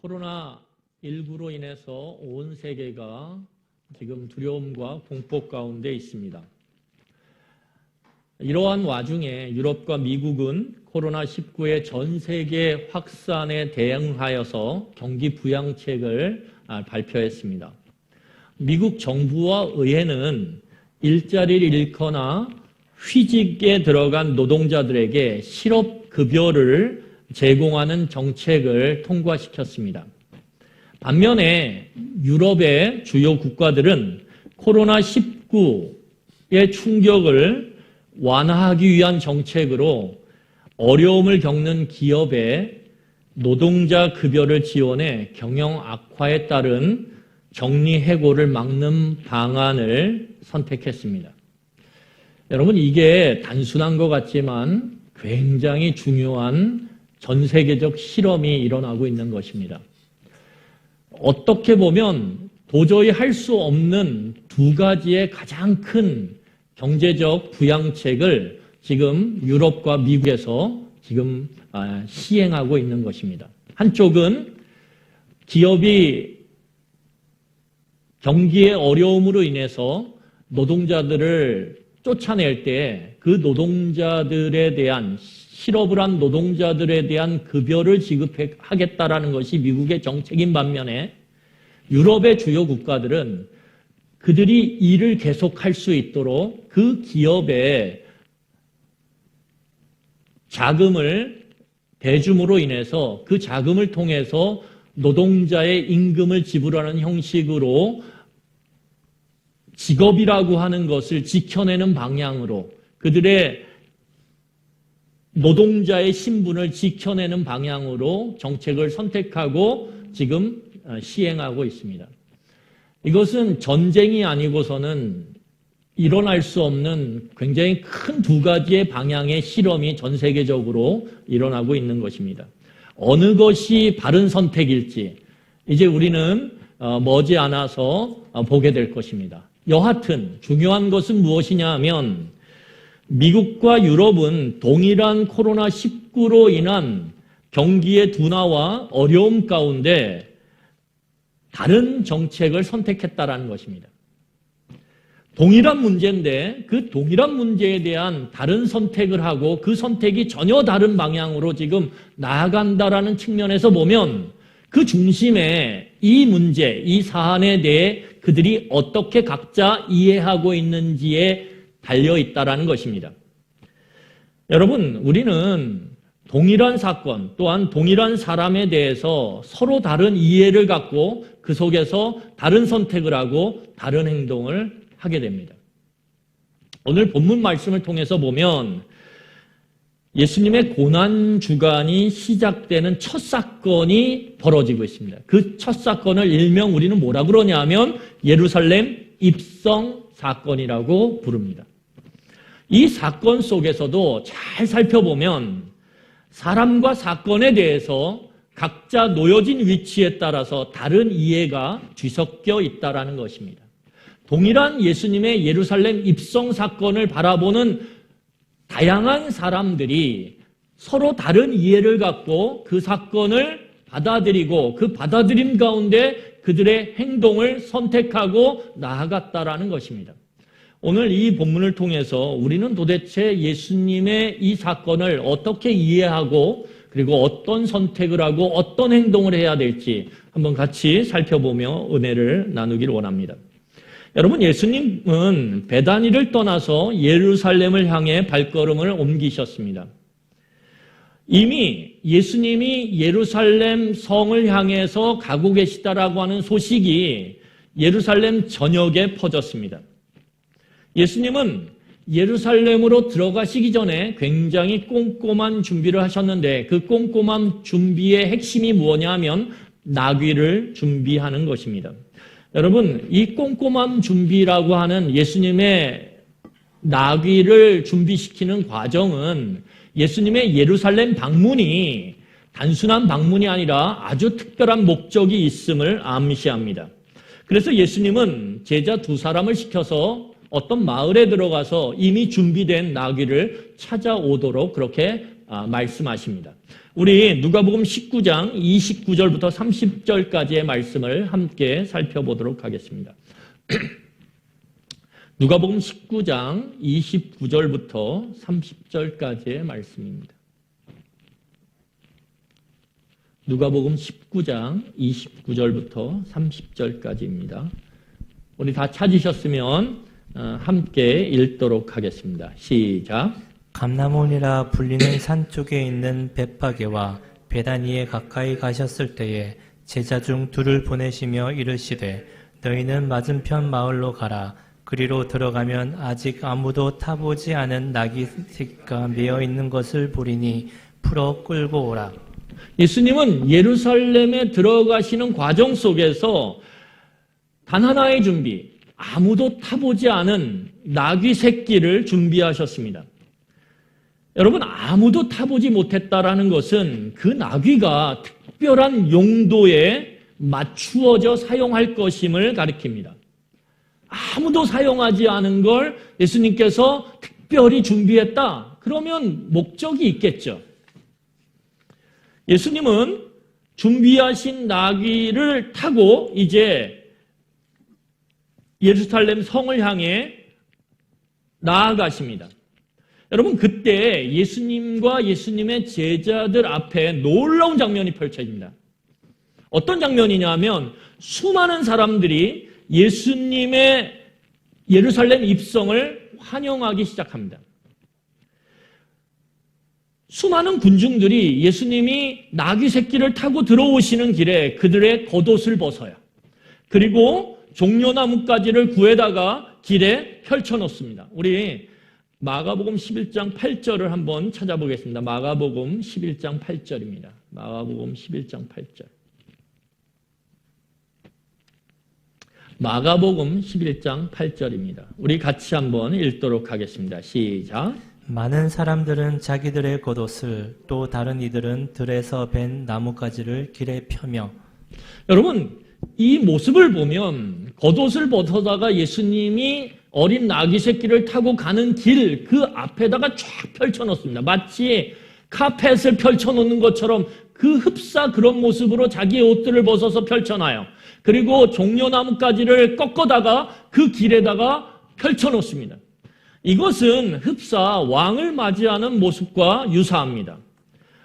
코로나19로 인해서 온 세계가 지금 두려움과 공포 가운데 있습니다. 이러한 와중에 유럽과 미국은 코로나19의 전 세계 확산에 대응하여서 경기 부양책을 발표했습니다. 미국 정부와 의회는 일자리를 잃거나 휴직에 들어간 노동자들에게 실업급여를 제공하는 정책을 통과시켰습니다. 반면에 유럽의 주요 국가들은 코로나19의 충격을 완화하기 위한 정책으로 어려움을 겪는 기업에 노동자 급여를 지원해 경영 악화에 따른 정리해고를 막는 방안을 선택했습니다. 여러분, 이게 단순한 것 같지만 굉장히 중요한 전 세계적 실험이 일어나고 있는 것입니다. 어떻게 보면 도저히 할 수 없는 두 가지의 가장 큰 경제적 부양책을 지금 유럽과 미국에서 지금 시행하고 있는 것입니다. 한쪽은 기업이 경기의 어려움으로 인해서 노동자들을 쫓아낼 때 그 노동자들에 대한 실업을 한 노동자들에 대한 급여를 지급하겠다라는 것이 미국의 정책인 반면에 유럽의 주요 국가들은 그들이 일을 계속할 수 있도록 그 기업에 자금을 대줌으로 인해서 그 자금을 통해서 노동자의 임금을 지불하는 형식으로 직업이라고 하는 것을 지켜내는 방향으로 그들의 노동자의 신분을 지켜내는 방향으로 정책을 선택하고 지금 시행하고 있습니다. 이것은 전쟁이 아니고서는 일어날 수 없는 굉장히 큰 두 가지의 방향의 실험이 전 세계적으로 일어나고 있는 것입니다. 어느 것이 바른 선택일지 이제 우리는 머지않아서 보게 될 것입니다. 여하튼 중요한 것은 무엇이냐 하면 미국과 유럽은 동일한 코로나19로 인한 경기의 둔화와 어려움 가운데 다른 정책을 선택했다라는 것입니다. 동일한 문제인데 그 동일한 문제에 대한 다른 선택을 하고 그 선택이 전혀 다른 방향으로 지금 나아간다라는 측면에서 보면 그 중심에 이 문제, 이 사안에 대해 그들이 어떻게 각자 이해하고 있는지에 달려있다라는 것입니다. 여러분, 우리는 동일한 사건 또한 동일한 사람에 대해서 서로 다른 이해를 갖고 그 속에서 다른 선택을 하고 다른 행동을 하게 됩니다. 오늘 본문 말씀을 통해서 보면 예수님의 고난주간이 시작되는 첫 사건이 벌어지고 있습니다. 그 첫 사건을 일명 우리는 뭐라 그러냐 하면 예루살렘 입성 사건이라고 부릅니다. 이 사건 속에서도 잘 살펴보면 사람과 사건에 대해서 각자 놓여진 위치에 따라서 다른 이해가 뒤섞여 있다는 것입니다. 동일한 예수님의 예루살렘 입성 사건을 바라보는 다양한 사람들이 서로 다른 이해를 갖고 그 사건을 받아들이고 그 받아들임 가운데 그들의 행동을 선택하고 나아갔다라는 것입니다. 오늘 이 본문을 통해서 우리는 도대체 예수님의 이 사건을 어떻게 이해하고 그리고 어떤 선택을 하고 어떤 행동을 해야 될지 한번 같이 살펴보며 은혜를 나누기를 원합니다. 여러분, 예수님은 베다니를 떠나서 예루살렘을 향해 발걸음을 옮기셨습니다. 이미 예수님이 예루살렘 성을 향해서 가고 계시다라고 하는 소식이 예루살렘 전역에 퍼졌습니다. 예수님은 예루살렘으로 들어가시기 전에 굉장히 꼼꼼한 준비를 하셨는데 그 꼼꼼한 준비의 핵심이 뭐냐 하면 나귀를 준비하는 것입니다. 여러분, 이 꼼꼼한 준비라고 하는 예수님의 나귀를 준비시키는 과정은 예수님의 예루살렘 방문이 단순한 방문이 아니라 아주 특별한 목적이 있음을 암시합니다. 그래서 예수님은 제자 두 사람을 시켜서 어떤 마을에 들어가서 이미 준비된 나귀를 찾아오도록 그렇게 말씀하십니다. 우리 누가복음 19장 29절부터 30절까지의 말씀을 함께 살펴보도록 하겠습니다. 누가복음 19장 29절부터 30절까지의 말씀입니다. 누가복음 19장 29절부터 30절까지입니다. 우리 다 찾으셨으면 함께 읽도록 하겠습니다. 시작. 감람원이라 불리는 산 쪽에 있는 벳파게와 베다니에 가까이 가셨을 때에 제자 중 둘을 보내시며 이르시되 너희는 맞은편 마을로 가라. 그리로 들어가면 아직 아무도 타보지 않은 나귀 새끼가 매어 있는 것을 보리니 풀어 끌고 오라. 예수님은 예루살렘에 들어가시는 과정 속에서 단 하나의 준비, 아무도 타보지 않은 나귀 새끼를 준비하셨습니다. 여러분, 아무도 타보지 못했다라는 것은 그 나귀가 특별한 용도에 맞추어져 사용할 것임을 가리킵니다. 아무도 사용하지 않은 걸 예수님께서 특별히 준비했다. 그러면 목적이 있겠죠. 예수님은 준비하신 나귀를 타고 이제 예루살렘 성을 향해 나아가십니다. 여러분, 그때 예수님과 예수님의 제자들 앞에 놀라운 장면이 펼쳐집니다. 어떤 장면이냐면 수많은 사람들이 예수님의 예루살렘 입성을 환영하기 시작합니다. 수많은 군중들이 예수님이 나귀 새끼를 타고 들어오시는 길에 그들의 겉옷을 벗어요. 그리고 종려나뭇가지를 구해다가 길에 펼쳐놓습니다. 우리 마가복음 11장 8절을 한번 찾아보겠습니다. 마가복음 11장 8절입니다. 마가복음 11장 8절. 마가복음 11장 8절입니다. 우리 같이 한번 읽도록 하겠습니다. 시작. 많은 사람들은 자기들의 겉옷을 또 다른 이들은 들에서 벤 나뭇가지를 길에 펴며. 여러분, 이 모습을 보면 겉옷을 벗어다가 예수님이 어린 나귀 새끼를 타고 가는 길 그 앞에다가 쫙 펼쳐놓습니다. 마치 카펫을 펼쳐놓는 것처럼 그 흡사 그런 모습으로 자기의 옷들을 벗어서 펼쳐놔요. 그리고 종려나뭇가지를 꺾어다가 그 길에다가 펼쳐놓습니다. 이것은 흡사 왕을 맞이하는 모습과 유사합니다.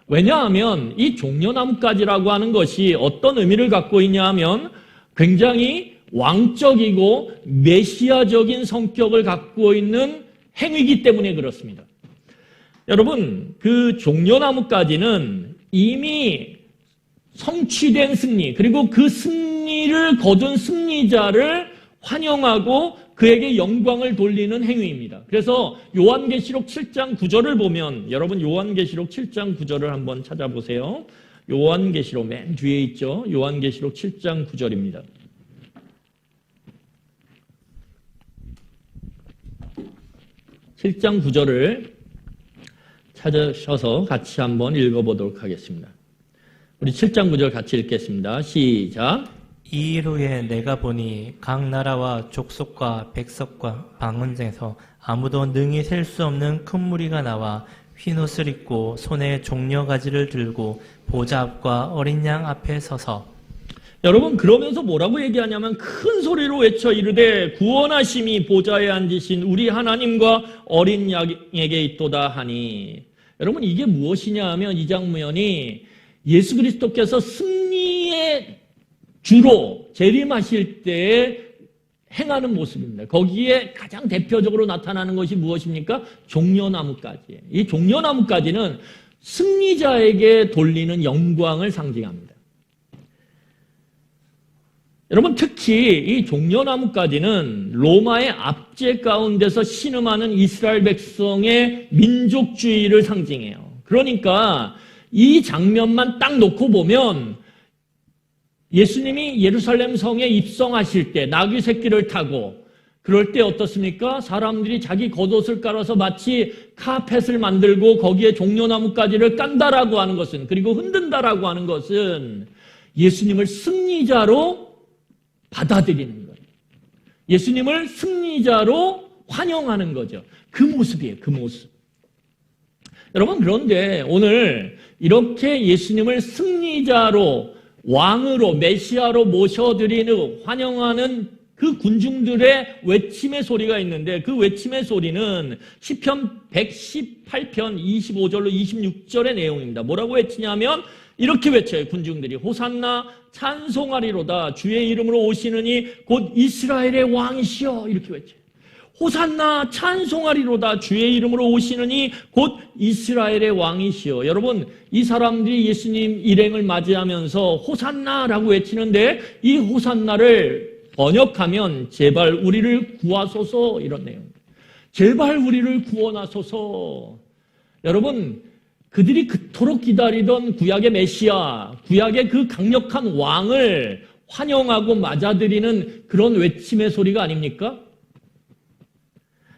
왜냐하면 이 종려나뭇가지라고 하는 것이 어떤 의미를 갖고 있냐 하면 굉장히 왕적이고 메시아적인 성격을 갖고 있는 행위이기 때문에 그렇습니다. 여러분, 그 종려나뭇가지는 이미 성취된 승리, 그리고 그 승리를 거둔 승리자를 환영하고 그에게 영광을 돌리는 행위입니다. 그래서 요한계시록 7장 9절을 보면, 여러분 요한계시록 7장 9절을 한번 찾아보세요. 요한계시록 맨 뒤에 있죠. 요한계시록 7장 9절입니다. (7장 9절을) 찾으셔서 같이 한번 읽어보도록 하겠습니다. 우리 7장 9절 같이 읽겠습니다. 시작. 이 일 후에 내가 보니 각 나라와 족속과 백석과 방언에서 아무도 능히 셀 수 없는 큰 무리가 나와 흰 옷을 입고 손에 종려가지를 들고 보좌 앞과 어린 양 앞에 서서. 여러분, 그러면서 뭐라고 얘기하냐면 큰 소리로 외쳐 이르되 구원하심이 보좌에 앉으신 우리 하나님과 어린 양에게 있도다 하니. 여러분, 이게 무엇이냐 하면 이 장면이 예수 그리스도께서 승리의 주로 재림하실 때에 행하는 모습입니다. 거기에 가장 대표적으로 나타나는 것이 무엇입니까? 종려나뭇가지예요. 이 종려나뭇가지는 승리자에게 돌리는 영광을 상징합니다. 여러분, 특히 이 종려나뭇가지는 로마의 압제 가운데서 신음하는 이스라엘 백성의 민족주의를 상징해요. 그러니까 이 장면만 딱 놓고 보면 예수님이 예루살렘 성에 입성하실 때 나귀 새끼를 타고 그럴 때 어떻습니까? 사람들이 자기 겉옷을 깔아서 마치 카펫을 만들고 거기에 종려나뭇가지를 깐다라고 하는 것은, 그리고 흔든다라고 하는 것은 예수님을 승리자로 받아들이는 거예요. 예수님을 승리자로 환영하는 거죠. 그 모습이에요. 그 모습. 여러분, 그런데 오늘 이렇게 예수님을 승리자로, 왕으로, 메시아로 모셔드리는, 환영하는 그 군중들의 외침의 소리가 있는데, 그 외침의 소리는 시편 118편 25절로 26절의 내용입니다. 뭐라고 외치냐면 이렇게 외쳐요. 군중들이 호산나 찬송하리로다 주의 이름으로 오시느니 곧 이스라엘의 왕이시여, 이렇게 외쳐요. 호산나 찬송하리로다 주의 이름으로 오시느니 곧 이스라엘의 왕이시여. 여러분, 이 사람들이 예수님 일행을 맞이하면서 호산나라고 외치는데, 이 호산나를 번역하면 제발 우리를 구하소서, 이런 내용입니다. 제발 우리를 구원하소서. 여러분, 그들이 그토록 기다리던 구약의 메시아, 구약의 그 강력한 왕을 환영하고 맞아들이는 그런 외침의 소리가 아닙니까?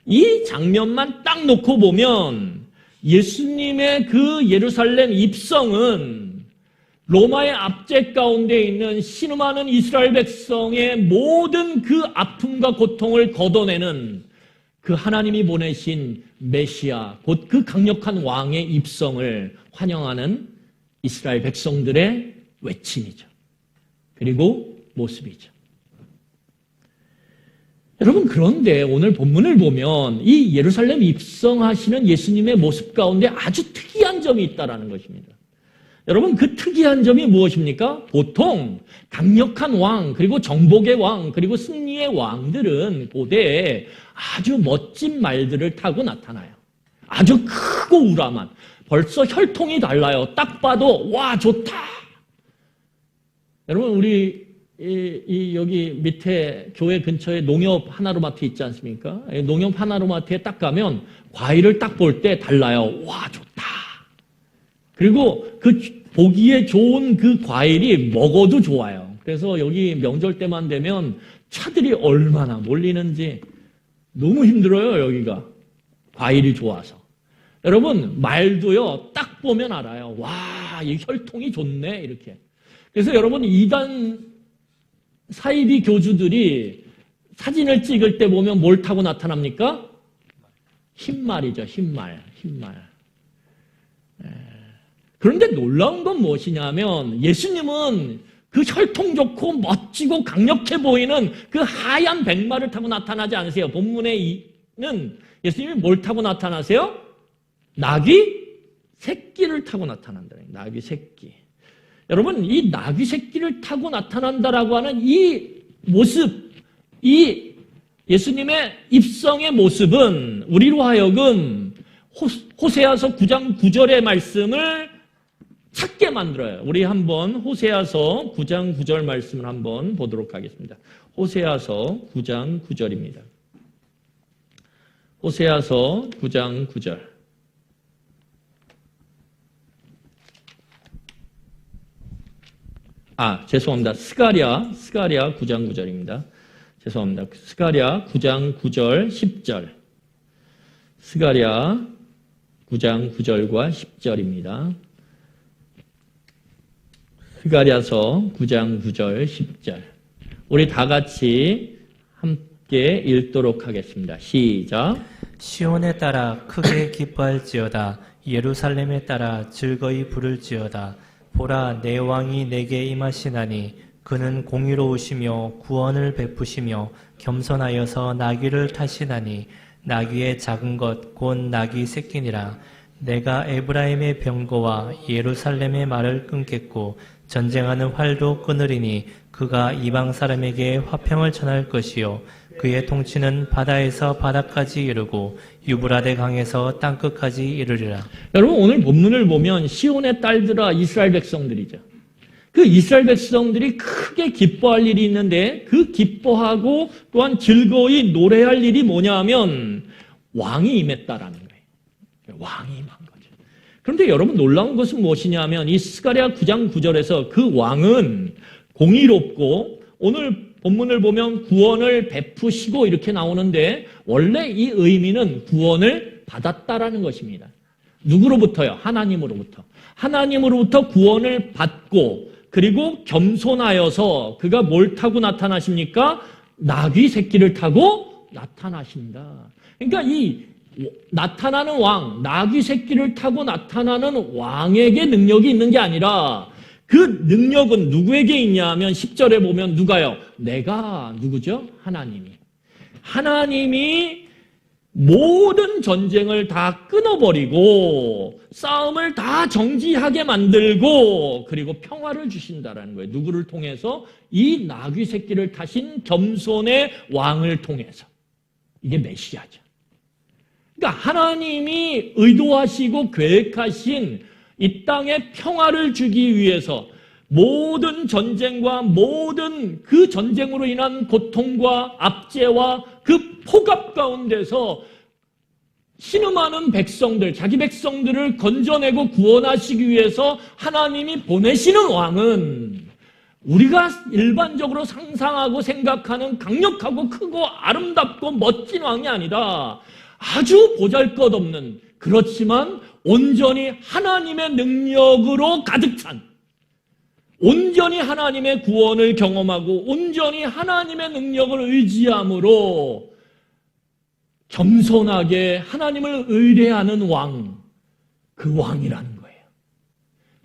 이 장면만 딱 놓고 보면 예수님의 그 예루살렘 입성은 로마의 압제 가운데 있는 신음하는 이스라엘 백성의 모든 그 아픔과 고통을 걷어내는 그 하나님이 보내신 메시아, 곧 그 강력한 왕의 입성을 환영하는 이스라엘 백성들의 외침이죠. 그리고 모습이죠. 여러분, 그런데 오늘 본문을 보면 이 예루살렘 입성하시는 예수님의 모습 가운데 아주 특이한 점이 있다는 것입니다. 여러분, 그 특이한 점이 무엇입니까? 보통 강력한 왕, 그리고 정복의 왕, 그리고 승리의 왕들은 고대에 아주 멋진 말들을 타고 나타나요. 아주 크고 우람한, 벌써 혈통이 달라요. 딱 봐도 와, 좋다. 여러분, 우리 여기 밑에 교회 근처에 농협 하나로마트 있지 않습니까? 농협 하나로마트에 딱 가면 과일을 딱 볼 때 달라요. 와, 좋다. 그리고 그 보기에 좋은 그 과일이 먹어도 좋아요. 그래서 여기 명절 때만 되면 차들이 얼마나 몰리는지 너무 힘들어요, 여기가. 과일이 좋아서. 여러분, 말도요, 딱 보면 알아요. 와, 이 혈통이 좋네, 이렇게. 그래서 여러분, 이단 사이비 교주들이 사진을 찍을 때 보면 뭘 타고 나타납니까? 흰말이죠, 흰말. 그런데 놀라운 건 무엇이냐면 예수님은 그 혈통 좋고 멋지고 강력해 보이는 그 하얀 백마를 타고 나타나지 않으세요. 본문에는 예수님이 뭘 타고 나타나세요? 나귀 새끼를 타고 나타난다. 나귀 새끼. 여러분, 이 나귀 새끼를 타고 나타난다라고 하는 이 모습, 이 예수님의 입성의 모습은 우리로 하여금 호세아서 9장 9절의 말씀을 찾게 만들어요. 우리 한번 호세아서 9장 9절 말씀을 한번 보도록 하겠습니다. 호세아서 9장 9절입니다. 호세아서 9장 9절. 죄송합니다. 스가랴 9장 9절입니다. 죄송합니다. 스가랴 9장 9절 10절. 스가랴 9장 9절과 10절입니다. 스가랴서 9장 9절 10절. 우리 다 같이 함께 읽도록 하겠습니다. 시작. 시온에 따라 크게 기뻐할지어다. 예루살렘에 따라 즐거이 부를지어다. 보라, 내 왕이 내게 임하시나니 그는 공의로우시며 구원을 베푸시며 겸손하여서 나귀를 타시나니 나귀의 작은 것 곧 나귀 새끼니라. 내가 에브라임의 병거와 예루살렘의 말을 끊겠고 전쟁하는 활도 끊으리니 그가 이방 사람에게 화평을 전할 것이요 그의 통치는 바다에서 바다까지 이르고 유브라데 강에서 땅끝까지 이르리라. 여러분, 오늘 본문을 보면 시온의 딸들아, 이스라엘 백성들이죠. 그 이스라엘 백성들이 크게 기뻐할 일이 있는데 그 기뻐하고 또한 즐거이 노래할 일이 뭐냐 하면 왕이 임했다라는 거예요. 왕이 임한 거죠. 그런데 여러분, 놀라운 것은 무엇이냐 하면 이 스가랴 9장 9절에서 그 왕은 공의롭고, 오늘 본문을 보면 구원을 베푸시고 이렇게 나오는데 원래 이 의미는 구원을 받았다라는 것입니다. 누구로부터요? 하나님으로부터. 하나님으로부터 구원을 받고, 그리고 겸손하여서 그가 뭘 타고 나타나십니까? 나귀 새끼를 타고 나타나신다. 그러니까 이 나타나는 왕, 나귀 새끼를 타고 나타나는 왕에게 능력이 있는 게 아니라 그 능력은 누구에게 있냐 하면 10절에 보면 누가요? 내가 누구죠? 하나님이 모든 전쟁을 다 끊어버리고 싸움을 다 정지하게 만들고 그리고 평화를 주신다라는 거예요. 누구를 통해서? 이 나귀 새끼를 타신 겸손의 왕을 통해서. 이게 메시아죠. 그러니까 하나님이 의도하시고 계획하신 이 땅에 평화를 주기 위해서 모든 전쟁과 모든 그 전쟁으로 인한 고통과 압제와 그 폭압 가운데서 신음하는 백성들, 자기 백성들을 건져내고 구원하시기 위해서 하나님이 보내시는 왕은 우리가 일반적으로 상상하고 생각하는 강력하고 크고 아름답고 멋진 왕이 아니라 아주 보잘것없는, 그렇지만 온전히 하나님의 능력으로 가득 찬, 온전히 하나님의 구원을 경험하고 온전히 하나님의 능력을 의지함으로 겸손하게 하나님을 의뢰하는 왕, 그 왕이라는 거예요.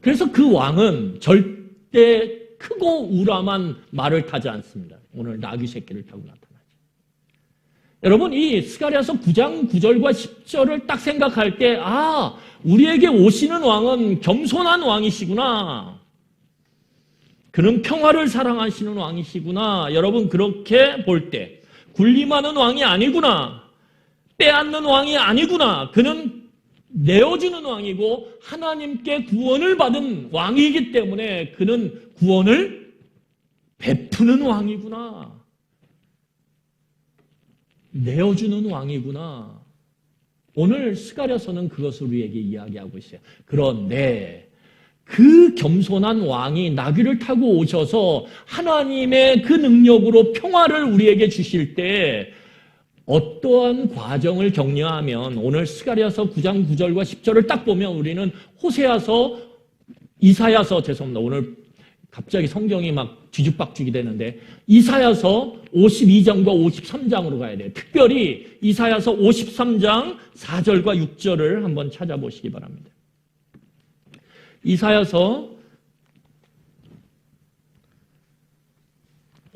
그래서 그 왕은 절대 크고 우람한 말을 타지 않습니다. 오늘 나귀 새끼를 타고 나타나죠. 여러분, 이 스가랴서 9장 9절과 10절을 딱 생각할 때, 아, 우리에게 오시는 왕은 겸손한 왕이시구나. 그는 평화를 사랑하시는 왕이시구나. 여러분, 그렇게 볼 때 군림하는 왕이 아니구나. 빼앗는 왕이 아니구나. 그는 내어주는 왕이고 하나님께 구원을 받은 왕이기 때문에 그는 구원을 베푸는 왕이구나. 내어주는 왕이구나. 오늘 스가랴서는 그것을 우리에게 이야기하고 있어요. 그런데 그 겸손한 왕이 나귀를 타고 오셔서 하나님의 그 능력으로 평화를 우리에게 주실 때 어떠한 과정을 격려하면 오늘 스가랴서 9장 9절과 10절을 딱 보면 우리는 이사야서 죄송합니다. 오늘 갑자기 성경이 막 뒤죽박죽이 되는데 이사야서 52장과 53장으로 가야 돼요. 특별히 이사야서 53장 4절과 6절을 한번 찾아보시기 바랍니다. 이사야서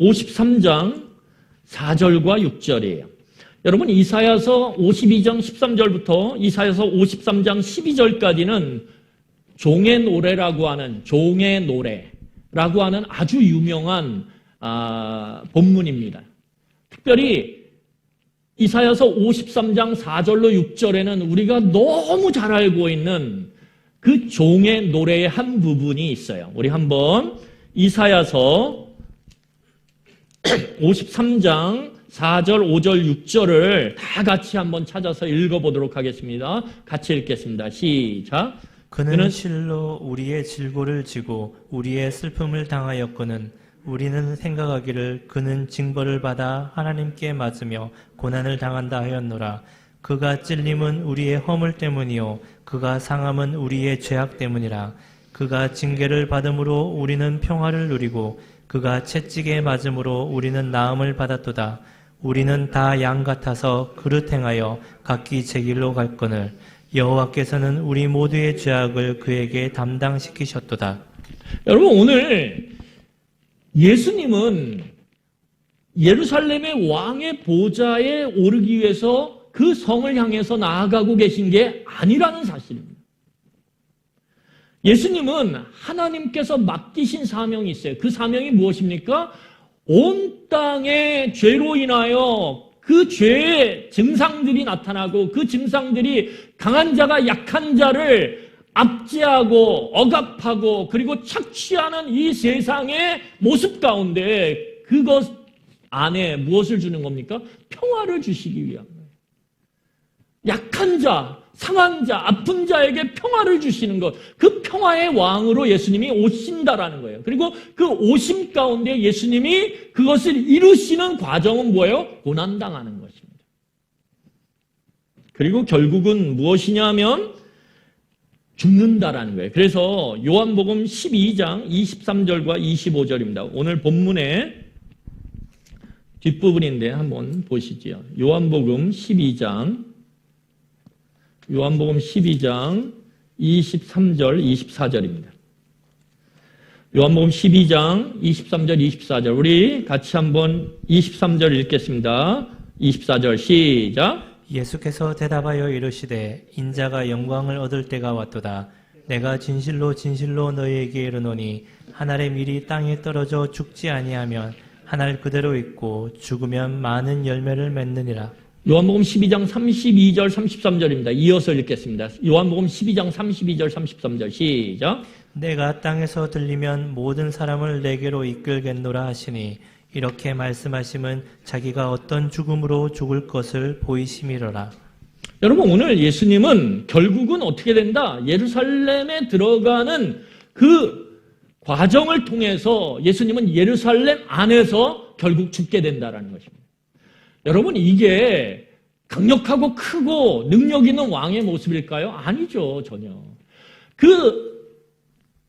53장 4절과 6절이에요. 여러분, 이사야서 52장 13절부터 이사야서 53장 12절까지는 종의 노래라고 하는 아주 유명한 본문입니다. 특별히 이사야서 53장 4절로 6절에는 우리가 너무 잘 알고 있는 그 종의 노래의 한 부분이 있어요. 우리 한번 이사야서 53장 4절, 5절, 6절을 다 같이 한번 찾아서 읽어보도록 하겠습니다. 같이 읽겠습니다. 시작. 그는 실로 우리의 질고를 지고 우리의 슬픔을 당하였거늘 우리는 생각하기를 그는 징벌을 받아 하나님께 맞으며 고난을 당한다 하였노라. 그가 찔림은 우리의 허물 때문이요 그가 상함은 우리의 죄악 때문이라. 그가 징계를 받음으로 우리는 평화를 누리고 그가 채찍에 맞음으로 우리는 나음을 받았도다. 우리는 다 양 같아서 그릇 행하여 각기 제 길로 갈거늘 여호와께서는 우리 모두의 죄악을 그에게 담당시키셨도다. 여러분, 오늘 예수님은 예루살렘의 왕의 보좌에 오르기 위해서 그 성을 향해서 나아가고 계신 게 아니라는 사실입니다. 예수님은 하나님께서 맡기신 사명이 있어요. 그 사명이 무엇입니까? 온 땅의 죄로 인하여 그 죄의 증상들이 나타나고 그 증상들이 강한 자가 약한 자를 압제하고 억압하고 그리고 착취하는 이 세상의 모습 가운데 그것 안에 무엇을 주는 겁니까? 평화를 주시기 위한 거예요. 약한 자, 상한 자, 아픈 자에게 평화를 주시는 것, 그 평화의 왕으로 예수님이 오신다라는 거예요. 그리고 그 오심 가운데 예수님이 그것을 이루시는 과정은 뭐예요? 고난당하는 것입니다. 그리고 결국은 무엇이냐면 죽는다라는 거예요. 그래서 요한복음 12장 23절과 25절입니다. 오늘 본문의 뒷부분인데 한번 보시죠. 요한복음 12장 요한복음 12장 23절, 24절입니다. 요한복음 12장 23절, 24절. 우리 같이 한번 23절 읽겠습니다. 24절 시작. 예수께서 대답하여 이르시되 인자가 영광을 얻을 때가 왔도다. 내가 진실로 진실로 너희에게 이르노니 한 알의 밀이 땅에 떨어져 죽지 아니하면 한 알 그대로 있고 죽으면 많은 열매를 맺느니라. 요한복음 12장 32절, 33절입니다. 이어서 읽겠습니다. 요한복음 12장 32절, 33절 시작. 내가 땅에서 들리면 모든 사람을 내게로 이끌겠노라 하시니 이렇게 말씀하심은 자기가 어떤 죽음으로 죽을 것을 보이심이로라. 여러분, 오늘 예수님은 결국은 어떻게 된다? 예루살렘에 들어가는 그 과정을 통해서 예수님은 예루살렘 안에서 결국 죽게 된다라는 것입니다. 여러분, 이게 강력하고 크고 능력 있는 왕의 모습일까요? 아니죠, 전혀. 그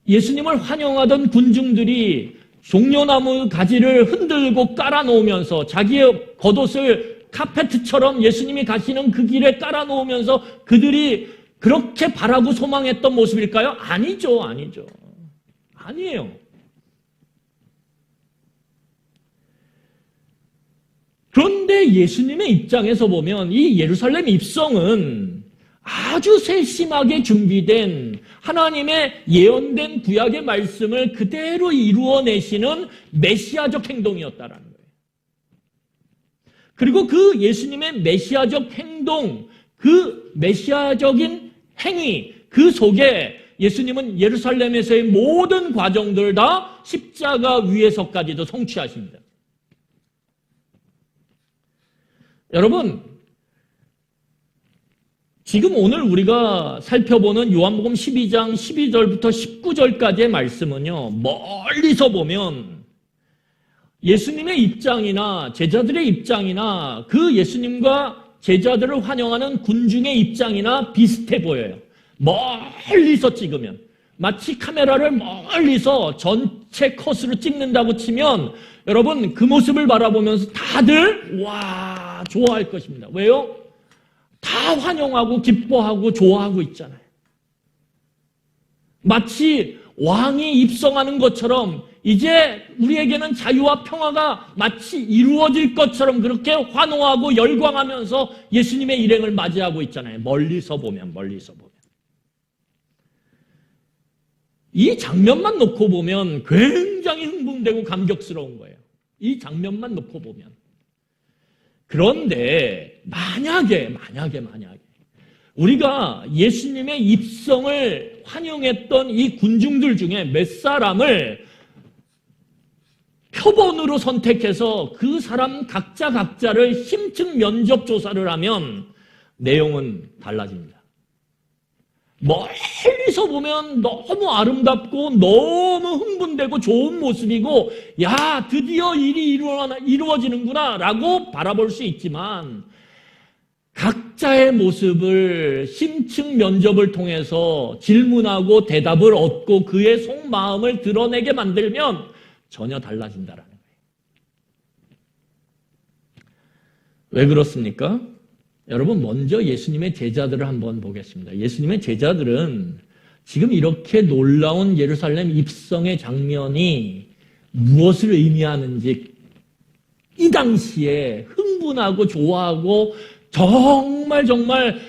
예수님을 환영하던 군중들이 종려나무 가지를 흔들고 깔아놓으면서 자기의 겉옷을 카페트처럼 예수님이 가시는 그 길에 깔아놓으면서 그들이 그렇게 바라고 소망했던 모습일까요? 아니죠, 아니죠. 아니에요. 그런데 예수님의 입장에서 보면 이 예루살렘 입성은 아주 세심하게 준비된 하나님의 예언된 구약의 말씀을 그대로 이루어내시는 메시아적 행동이었다라는 거예요. 그리고 그 예수님의 메시아적 행동, 그 메시아적인 행위, 그 속에 예수님은 예루살렘에서의 모든 과정들을 다 십자가 위에서까지도 성취하십니다. 여러분, 지금 오늘 우리가 살펴보는 요한복음 12장 12절부터 19절까지의 말씀은요, 멀리서 보면 예수님의 입장이나 제자들의 입장이나 그 예수님과 제자들을 환영하는 군중의 입장이나 비슷해 보여요. 멀리서 찍으면. 마치 카메라를 멀리서 전체 컷으로 찍는다고 치면 여러분 그 모습을 바라보면서 다들 와 좋아할 것입니다. 왜요? 다 환영하고 기뻐하고 좋아하고 있잖아요. 마치 왕이 입성하는 것처럼 이제 우리에게는 자유와 평화가 마치 이루어질 것처럼 그렇게 환호하고 열광하면서 예수님의 일행을 맞이하고 있잖아요. 멀리서 보면. 이 장면만 놓고 보면 굉장히 흥분되고 감격스러운 거예요. 이 장면만 놓고 보면. 그런데 만약에 우리가 예수님의 입성을 환영했던 이 군중들 중에 몇 사람을 표본으로 선택해서 그 사람 각자를 심층 면접 조사를 하면 내용은 달라집니다. 멀리서 보면 너무 아름답고 너무 흥분되고 좋은 모습이고 야 드디어 일이 이루어지는구나 라고 바라볼 수 있지만 각자의 모습을 심층 면접을 통해서 질문하고 대답을 얻고 그의 속마음을 드러내게 만들면 전혀 달라진다라는 거예요. 왜 그렇습니까? 여러분 먼저 예수님의 제자들을 한번 보겠습니다. 예수님의 제자들은 지금 이렇게 놀라운 예루살렘 입성의 장면이 무엇을 의미하는지 이 당시에 흥분하고 좋아하고 정말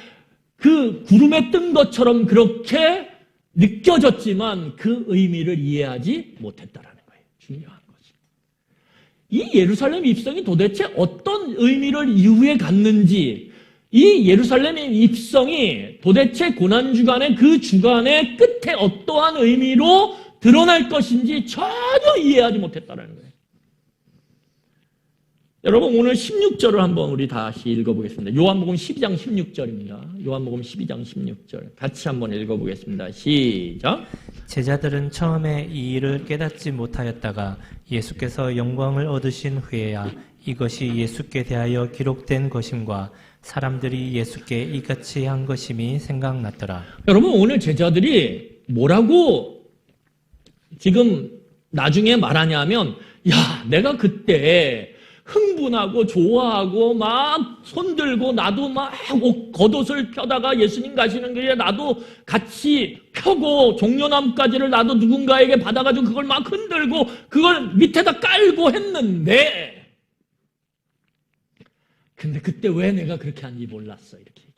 그 구름에 뜬 것처럼 그렇게 느껴졌지만 그 의미를 이해하지 못했다라는 거예요. 중요한 거죠. 이 예루살렘 입성이 도대체 어떤 의미를 이후에 갖는지 이 예루살렘의 입성이 도대체 고난주간의 그 주간의 끝에 어떠한 의미로 드러날 것인지 전혀 이해하지 못했다는 거예요. 여러분 오늘 16절을 한번 우리 다시 읽어보겠습니다. 요한복음 12장 16절입니다. 요한복음 12장 16절 같이 한번 읽어보겠습니다. 시작. 제자들은 처음에 이 일을 깨닫지 못하였다가 예수께서 영광을 얻으신 후에야 이것이 예수께 대하여 기록된 것임과 사람들이 예수께 이같이 한 것임이 생각났더라. 여러분 오늘 제자들이 뭐라고 지금 나중에 말하냐면 야 내가 그때 흥분하고 좋아하고 막 손들고 나도 막 겉옷을 펴다가 예수님 가시는 길에 나도 같이 펴고 종려나무까지를 나도 누군가에게 받아가지고 그걸 막 흔들고 그걸 밑에다 깔고 했는데 근데 그때 왜 내가 그렇게 한지 몰랐어 이렇게 얘기하는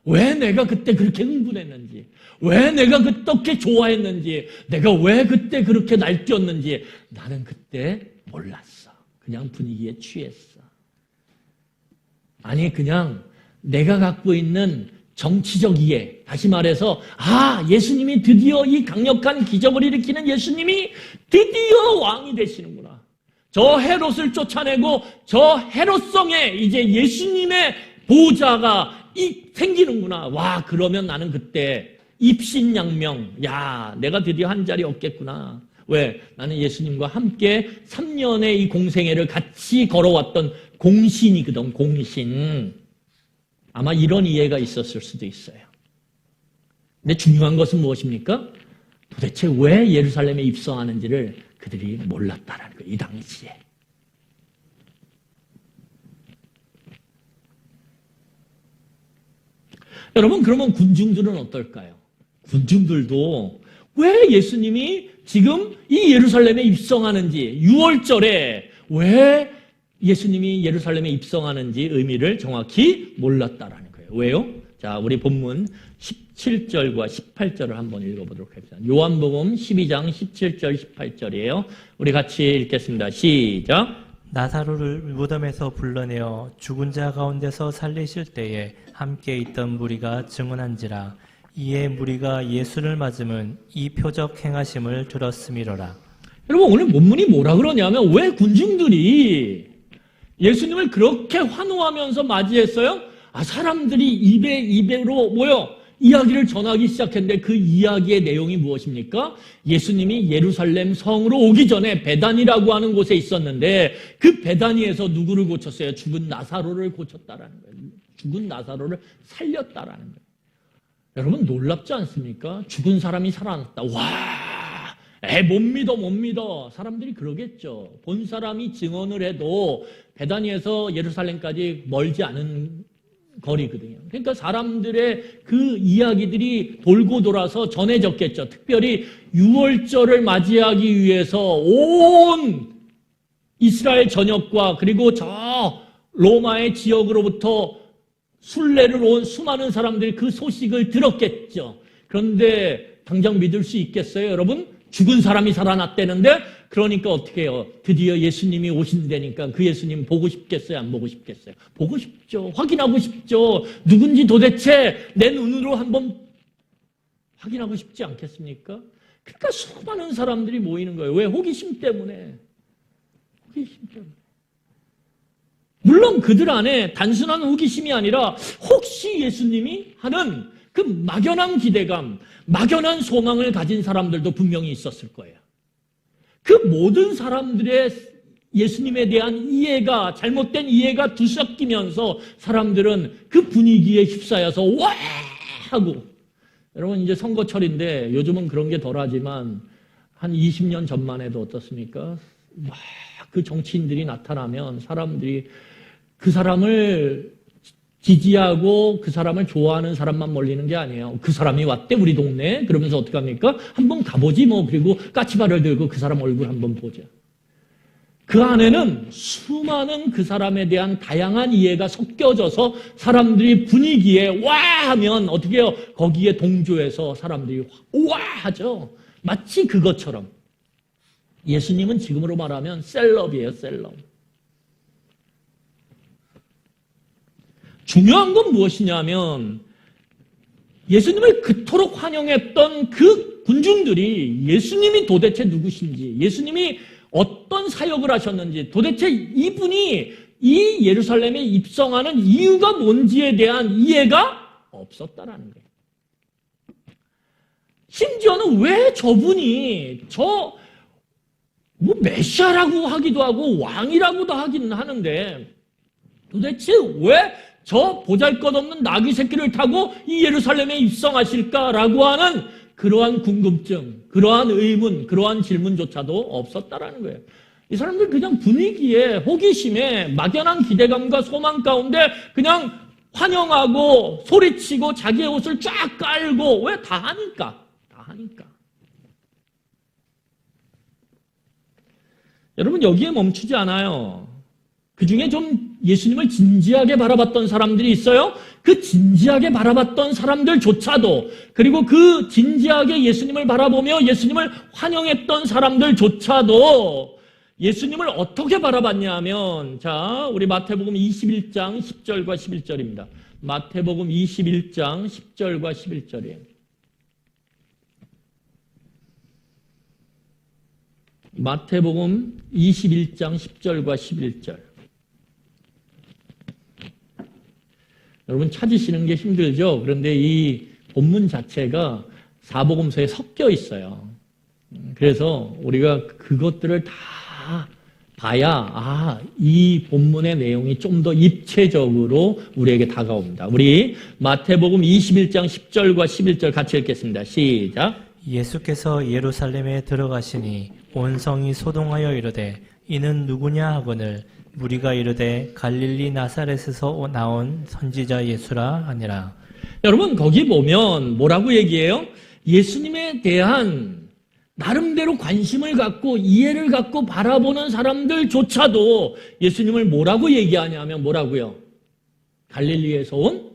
왜 내가 그때 그렇게 흥분했는지 왜 내가 그렇게 좋아했는지 내가 왜 그때 그렇게 날뛰었는지 나는 그때 몰랐어. 그냥 분위기에 취했어. 아니 그냥 내가 갖고 있는 정치적 이해, 다시 말해서 예수님이 드디어 이 강력한 기적을 일으키는 예수님이 드디어 왕이 되시는구나. 저 헤롯을 쫓아내고 저 헤롯성에 이제 예수님의 보호자가 생기는구나. 와, 그러면 나는 그때 입신양명, 내가 드디어 한 자리 얻겠구나. 왜? 나는 예수님과 함께 3년의 이 공생애를 같이 걸어왔던 공신이거든, 공신. 아마 이런 이해가 있었을 수도 있어요. 근데 중요한 것은 무엇입니까? 도대체 왜 예루살렘에 입성하는지를 그들이 몰랐다라는 거예요, 이 당시에. 여러분, 그러면 군중들은 어떨까요? 군중들도 왜 예수님이 지금 이 예루살렘에 입성하는지 6월절에 왜 예수님이 예루살렘에 입성하는지 의미를 정확히 몰랐다라는 거예요. 왜요? 자, 우리 본문 17절과 18절을 한번 읽어보도록 하겠습니다. 요한복음 12장 17절 18절이에요. 우리 같이 읽겠습니다. 시작. 나사로를 무덤에서 불러내어 죽은 자 가운데서 살리실 때에 함께 있던 무리가 증언한지라. 이에 무리가 예수를 맞음은 이 표적 행하심을 들었음이로라. 여러분, 오늘 본문이 뭐라 그러냐면 왜 군중들이 예수님을 그렇게 환호하면서 맞이했어요? 사람들이 입에로 이야기를 전하기 시작했는데 그 이야기의 내용이 무엇입니까? 예수님이 예루살렘 성으로 오기 전에 베다니라고 하는 곳에 있었는데 그 베다니에서 누구를 고쳤어요? 죽은 나사로를 고쳤다라는 거예요. 죽은 나사로를 살렸다라는 거예요. 여러분 놀랍지 않습니까? 죽은 사람이 살아났다. 와, 못 믿어. 사람들이 그러겠죠. 본 사람이 증언을 해도 베다니에서 예루살렘까지 멀지 않은 거리거든요. 그러니까 사람들의 그 이야기들이 돌고 돌아서 전해졌겠죠. 특별히 6월절을 맞이하기 위해서 온 이스라엘 전역과 그리고 저 로마의 지역으로부터 순례를 온 수많은 사람들이 그 소식을 들었겠죠. 그런데 당장 믿을 수 있겠어요, 여러분? 죽은 사람이 살아났다는데 그러니까 어떻게 해요? 드디어 예수님이 오신다니까 그 예수님 보고 싶겠어요? 안 보고 싶겠어요? 보고 싶죠. 확인하고 싶죠. 누군지 도대체 내 눈으로 한번 확인하고 싶지 않겠습니까? 그러니까 수많은 사람들이 모이는 거예요. 왜? 호기심 때문에. 호기심 때문에. 물론 그들 안에 단순한 호기심이 아니라 혹시 예수님이 하는 그 막연한 기대감, 막연한 소망을 가진 사람들도 분명히 있었을 거예요. 그 모든 사람들의 예수님에 대한 이해가, 잘못된 이해가 뒤섞이면서 사람들은 그 분위기에 휩싸여서 와! 하고. 여러분 이제 선거철인데 요즘은 그런 게 덜하지만 한 20년 전만 해도 어떻습니까? 막 그 정치인들이 나타나면 사람들이 그 사람을 지지하고 그 사람을 좋아하는 사람만 몰리는 게 아니에요. 그 사람이 왔대 우리 동네에. 그러면서 어떻게 합니까? 한번 가보지 뭐. 그리고 까치발을 들고 그 사람 얼굴 한번 보자. 그 안에는 수많은 그 사람에 대한 다양한 이해가 섞여져서 사람들이 분위기에 와 하면 어떻게 해요? 거기에 동조해서 사람들이 와 하죠. 마치 그것처럼. 예수님은 지금으로 말하면 셀럽이에요. 셀럽. 중요한 건 무엇이냐면 예수님을 그토록 환영했던 그 군중들이 예수님이 도대체 누구신지, 예수님이 어떤 사역을 하셨는지, 도대체 이분이 이 예루살렘에 입성하는 이유가 뭔지에 대한 이해가 없었다라는 거예요. 심지어는 왜 저분이 메시아라고 하기도 하고 왕이라고도 하긴 하는데 도대체 왜 저 보잘것없는 나귀 새끼를 타고 이 예루살렘에 입성하실까라고 하는 그러한 궁금증, 그러한 의문, 그러한 질문조차도 없었다라는 거예요. 이 사람들 그냥 분위기에, 호기심에, 막연한 기대감과 소망 가운데 그냥 환영하고 소리치고 자기의 옷을 쫙 깔고, 왜? 다 하니까. 다 하니까. 여러분, 여기에 멈추지 않아요. 그 중에 좀 예수님을 진지하게 바라봤던 사람들이 있어요. 그 진지하게 바라봤던 사람들조차도, 그리고 그 진지하게 예수님을 바라보며 예수님을 환영했던 사람들조차도 예수님을 어떻게 바라봤냐 하면, 자, 우리 마태복음 21장 10절과 11절입니다. 마태복음 21장 10절과 11절이에요. 마태복음 21장 10절과 11절. 여러분 찾으시는 게 힘들죠? 그런데 이 본문 자체가 사복음서에 섞여 있어요. 그래서 우리가 그것들을 다 봐야 이 본문의 내용이 좀 더 입체적으로 우리에게 다가옵니다. 우리 마태복음 21장 10절과 11절 같이 읽겠습니다. 시작. 예수께서 예루살렘에 들어가시니 온 성이 소동하여 이르되 이는 누구냐 하거늘 무리가 이르되 갈릴리 나사렛에서 나온 선지자 예수라 하니라. 여러분 거기 보면 뭐라고 얘기해요? 예수님에 대한 나름대로 관심을 갖고 이해를 갖고 바라보는 사람들조차도 예수님을 뭐라고 얘기하냐면 뭐라고요? 갈릴리에서 온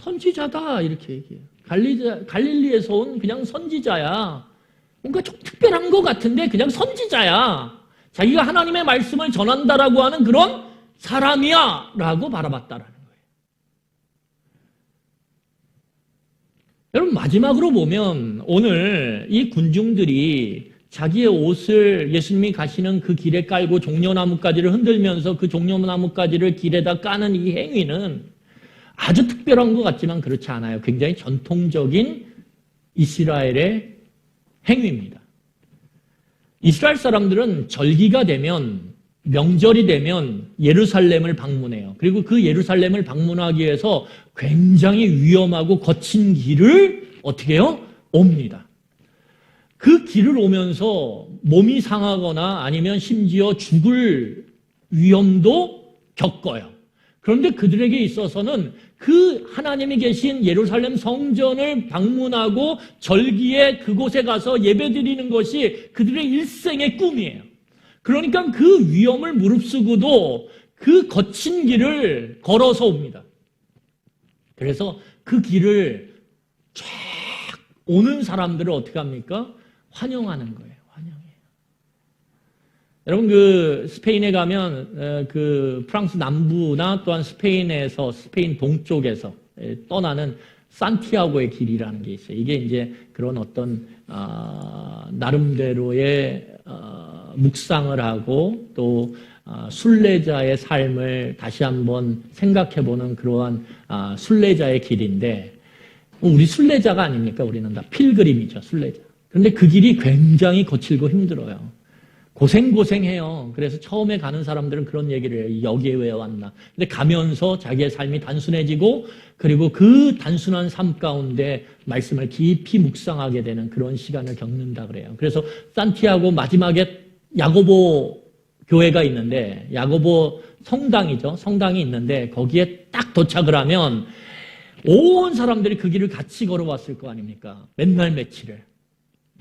선지자다 이렇게 얘기해요. 갈릴리에서 온 그냥 선지자야. 뭔가 좀 특별한 것 같은데 그냥 선지자야. 자기가 하나님의 말씀을 전한다라고 하는 그런 사람이야 라고 바라봤다라는 거예요. 여러분 마지막으로 보면 오늘 이 군중들이 자기의 옷을 예수님이 가시는 그 길에 깔고 종려나무가지를 흔들면서 그 종려나무가지를 길에다 까는 이 행위는 아주 특별한 것 같지만 그렇지 않아요. 굉장히 전통적인 이스라엘의 행위입니다. 이스라엘 사람들은 절기가 되면, 명절이 되면 예루살렘을 방문해요. 그리고 그 예루살렘을 방문하기 위해서 굉장히 위험하고 거친 길을 어떻게 해요? 옵니다. 그 길을 오면서 몸이 상하거나 아니면 심지어 죽을 위험도 겪어요. 그런데 그들에게 있어서는 그 하나님이 계신 예루살렘 성전을 방문하고 절기에 그곳에 가서 예배드리는 것이 그들의 일생의 꿈이에요. 그러니까 그 위험을 무릅쓰고도 그 거친 길을 걸어서 옵니다. 그래서 그 길을 쫙 오는 사람들을 어떻게 합니까? 환영하는 거예요. 여러분 그 스페인에 가면 그 프랑스 남부나 또한 스페인에서 스페인 동쪽에서 떠나는 산티아고의 길이라는 게 있어요. 이게 이제 그런 어떤 나름대로의 묵상을 하고 또 순례자의 삶을 다시 한번 생각해보는 그러한 순례자의 길인데 우리 순례자가 아닙니까? 우리는 다 필그림이죠. 순례자. 그런데 그 길이 굉장히 거칠고 힘들어요. 고생해요. 그래서 처음에 가는 사람들은 그런 얘기를 해요. 여기에 왜 왔나. 근데 가면서 자기의 삶이 단순해지고 그리고 그 단순한 삶 가운데 말씀을 깊이 묵상하게 되는 그런 시간을 겪는다 그래요. 그래서 산티아고 마지막에 야고보 교회가 있는데 야고보 성당이죠. 성당이 있는데 거기에 딱 도착을 하면 온 사람들이 그 길을 같이 걸어왔을 거 아닙니까? 맨날 며칠을.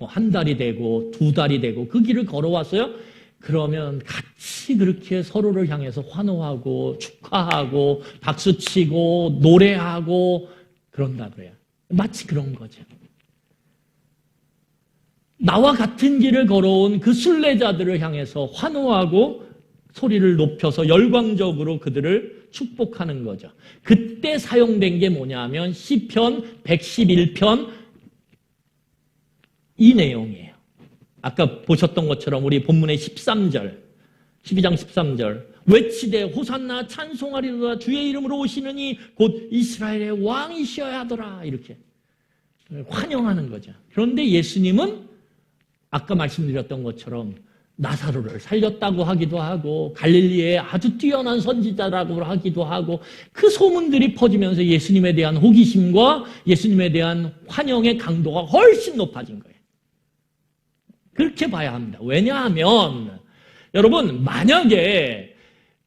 한 달이 되고 두 달이 되고 그 길을 걸어왔어요. 그러면 같이 그렇게 서로를 향해서 환호하고 축하하고 박수치고 노래하고 그런다 그래요. 마치 그런 거죠. 나와 같은 길을 걸어온 그 순례자들을 향해서 환호하고 소리를 높여서 열광적으로 그들을 축복하는 거죠. 그때 사용된 게 뭐냐면 시편 111편 이 내용이에요. 아까 보셨던 것처럼 우리 본문의 13절, 12장 13절 외치되 호산나 찬송하리로다 주의 이름으로 오시느니 곧 이스라엘의 왕이셔야 하더라 이렇게 환영하는 거죠. 그런데 예수님은 아까 말씀드렸던 것처럼 나사로를 살렸다고 하기도 하고 갈릴리의 아주 뛰어난 선지자라고 하기도 하고 그 소문들이 퍼지면서 예수님에 대한 호기심과 예수님에 대한 환영의 강도가 훨씬 높아진 거예요. 그렇게 봐야 합니다. 왜냐하면 여러분 만약에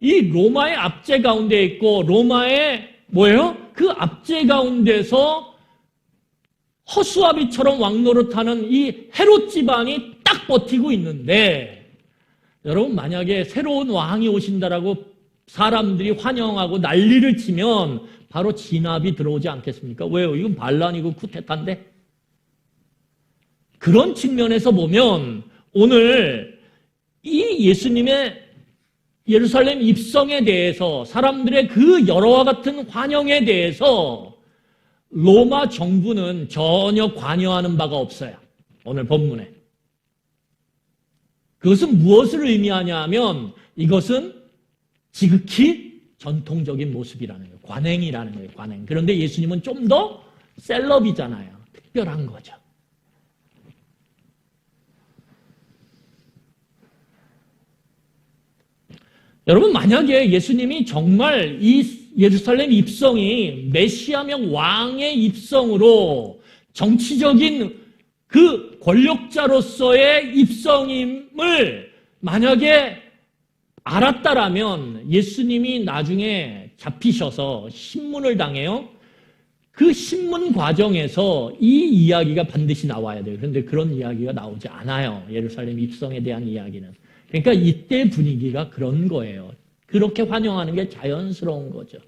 이 로마의 압제 가운데 있고 로마의 뭐예요? 그 압제 가운데서 허수아비처럼 왕노릇하는 이 헤롯 집안이 딱 버티고 있는데 여러분 만약에 새로운 왕이 오신다라고 사람들이 환영하고 난리를 치면 바로 진압이 들어오지 않겠습니까? 왜요? 이건 반란이고 쿠데타인데? 그런 측면에서 보면 오늘 이 예수님의 예루살렘 입성에 대해서 사람들의 그 여러와 같은 환영에 대해서 로마 정부는 전혀 관여하는 바가 없어요. 오늘 본문에. 그것은 무엇을 의미하냐 하면 이것은 지극히 전통적인 모습이라는 거예요. 관행이라는 거예요. 관행. 그런데 예수님은 좀 더 셀럽이잖아요. 특별한 거죠. 여러분 만약에 예수님이 정말 이 예루살렘 입성이 메시아명 왕의 입성으로 정치적인 그 권력자로서의 입성임을 만약에 알았다라면 예수님이 나중에 잡히셔서 신문을 당해요. 그 신문 과정에서 이 이야기가 반드시 나와야 돼요. 그런데 그런 이야기가 나오지 않아요. 예루살렘 입성에 대한 이야기는. 그러니까 이때 분위기가 그런 거예요. 그렇게 환영하는 게 자연스러운 거죠.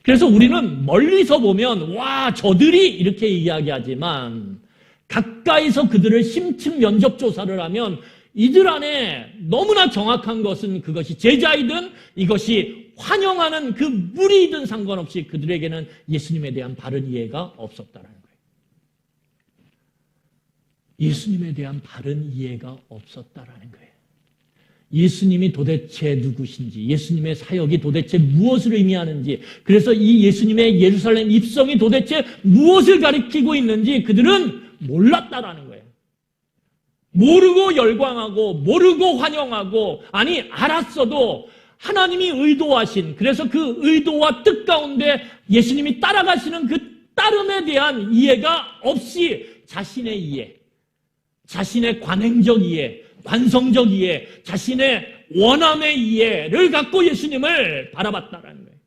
그래서 우리는 멀리서 보면 와 저들이 이렇게 이야기하지만 가까이서 그들을 심층 면접 조사를 하면 이들 안에 너무나 정확한 것은 그것이 제자이든 이것이 환영하는 그 무리이든 상관없이 그들에게는 예수님에 대한 바른 이해가 없었다는 거예요. 예수님에 대한 바른 이해가 없었다라는 거예요. 예수님이 도대체 누구신지, 예수님의 사역이 도대체 무엇을 의미하는지, 그래서 이 예수님의 예루살렘 입성이 도대체 무엇을 가리키고 있는지 그들은 몰랐다라는 거예요. 모르고 열광하고 모르고 환영하고 아니 알았어도 하나님이 의도하신 그래서 그 의도와 뜻 가운데 예수님이 따라가시는 그 따름에 대한 이해가 없이 자신의 이해, 자신의 관행적 이해, 관성적 이해, 자신의 원함의 이해를 갖고 예수님을 바라봤다라는 거예요.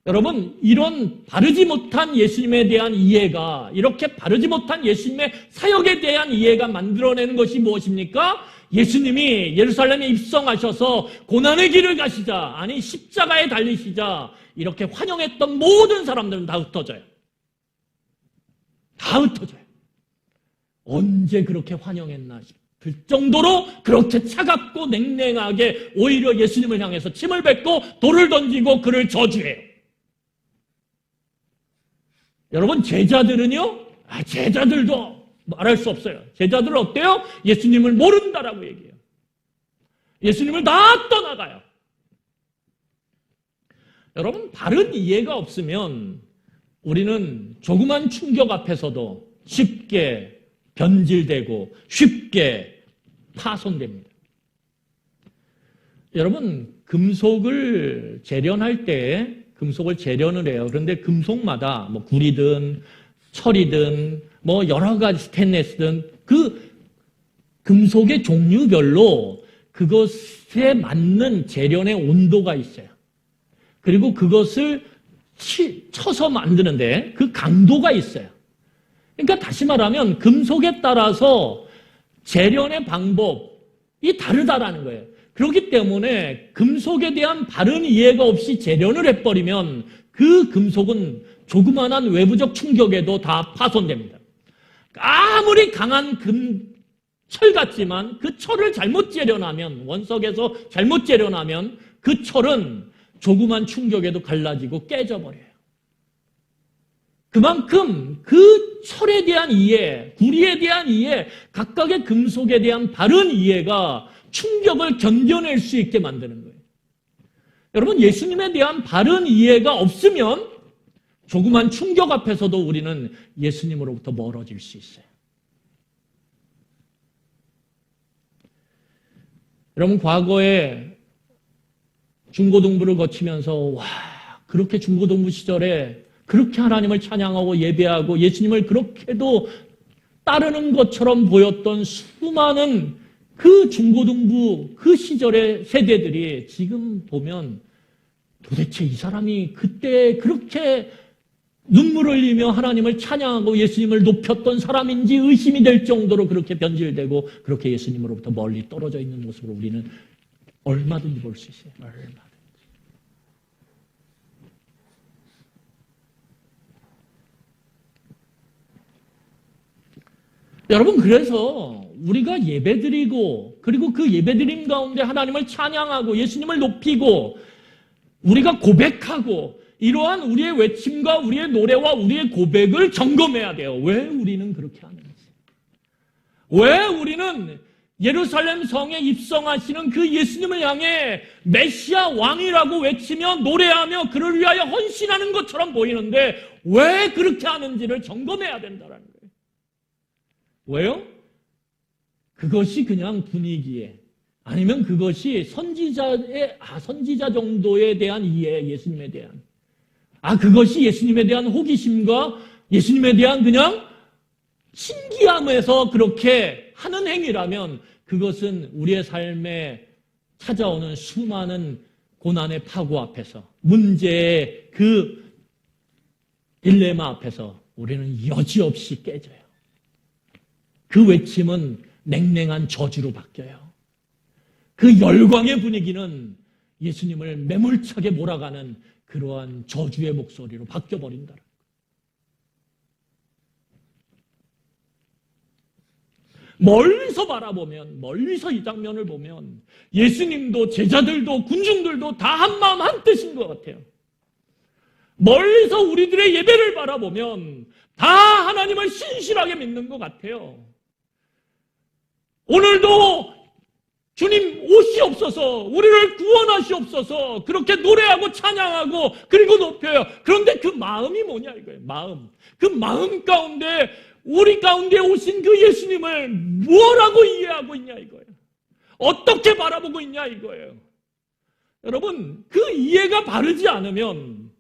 여러분, 이런 바르지 못한 예수님에 대한 이해가, 이렇게 바르지 못한 예수님의 사역에 대한 이해가 만들어내는 것이 무엇입니까? 예수님이 예루살렘에 입성하셔서 고난의 길을 가시자, 아니 십자가에 달리시자, 이렇게 환영했던 모든 사람들은 다 흩어져요. 다 흩어져요. 언제 그렇게 환영했나 싶을 정도로 그렇게 차갑고 냉랭하게 오히려 예수님을 향해서 침을 뱉고 돌을 던지고 그를 저주해요. 여러분 제자들은요? 제자들도 말할 수 없어요. 제자들은 어때요? 예수님을 모른다라고 얘기해요. 예수님을 다 떠나가요. 여러분 바른 이해가 없으면 우리는 조그만 충격 앞에서도 쉽게 변질되고 쉽게 파손됩니다. 여러분 금속을 재련할 때 금속을 재련을 해요. 그런데 금속마다 뭐 구리든 철이든 뭐 여러 가지 스테인레스든 그 금속의 종류별로 그것에 맞는 재련의 온도가 있어요. 그리고 그것을 쳐서 만드는데 그 강도가 있어요. 그러니까 다시 말하면 금속에 따라서 재련의 방법이 다르다라는 거예요. 그렇기 때문에 금속에 대한 바른 이해가 없이 재련을 해버리면 그 금속은 조그만한 외부적 충격에도 다 파손됩니다. 아무리 강한 철 같지만 그 철을 잘못 재련하면 원석에서 잘못 재련하면 그 철은 조그만 충격에도 갈라지고 깨져버려요. 그만큼 그 철에 대한 이해, 구리에 대한 이해, 각각의 금속에 대한 바른 이해가 충격을 견뎌낼 수 있게 만드는 거예요. 여러분 예수님에 대한 바른 이해가 없으면 조그만 충격 앞에서도 우리는 예수님으로부터 멀어질 수 있어요. 여러분 과거에 중고등부를 거치면서 와 그렇게 중고등부 시절에 그렇게 하나님을 찬양하고 예배하고 예수님을 그렇게도 따르는 것처럼 보였던 수많은 그 중고등부 그 시절의 세대들이 지금 보면 도대체 이 사람이 그때 그렇게 눈물을 흘리며 하나님을 찬양하고 예수님을 높였던 사람인지 의심이 될 정도로 그렇게 변질되고 그렇게 예수님으로부터 멀리 떨어져 있는 모습을 우리는 얼마든지 볼 수 있어요. 얼마든지. 여러분, 그래서 우리가 예배드리고 그리고 그 예배드림 가운데 하나님을 찬양하고 예수님을 높이고 우리가 고백하고 이러한 우리의 외침과 우리의 노래와 우리의 고백을 점검해야 돼요. 왜 우리는 그렇게 하는지. 왜 우리는 예루살렘 성에 입성하시는 그 예수님을 향해 메시아 왕이라고 외치며 노래하며 그를 위하여 헌신하는 것처럼 보이는데 왜 그렇게 하는지를 점검해야 된다는 거예요. 왜요? 그것이 그냥 분위기에 아니면 그것이 선지자 정도에 대한 이해, 예수님에 대한 그것이 예수님에 대한 호기심과 예수님에 대한 그냥 신기함에서 그렇게 하는 행위라면 그것은 우리의 삶에 찾아오는 수많은 고난의 파고 앞에서 문제의 그 딜레마 앞에서 우리는 여지없이 깨져요. 그 외침은 냉랭한 저주로 바뀌어요. 그 열광의 분위기는 예수님을 매몰차게 몰아가는 그러한 저주의 목소리로 바뀌어버린다. 멀리서 바라보면, 멀리서 이 장면을 보면 예수님도 제자들도 군중들도 다 한마음 한뜻인 것 같아요. 멀리서 우리들의 예배를 바라보면 다 하나님을 신실하게 믿는 것 같아요. 오늘도 주님 오시옵소서, 우리를 구원하시옵소서 그렇게 노래하고 찬양하고 그리고 높여요. 그런데 그 마음이 뭐냐 이거예요. 마음. 그 마음 가운데 우리 가운데 오신 그 예수님을 뭐라고 이해하고 있냐 이거예요. 어떻게 바라보고 있냐 이거예요. 여러분, 그 이해가 바르지 않으면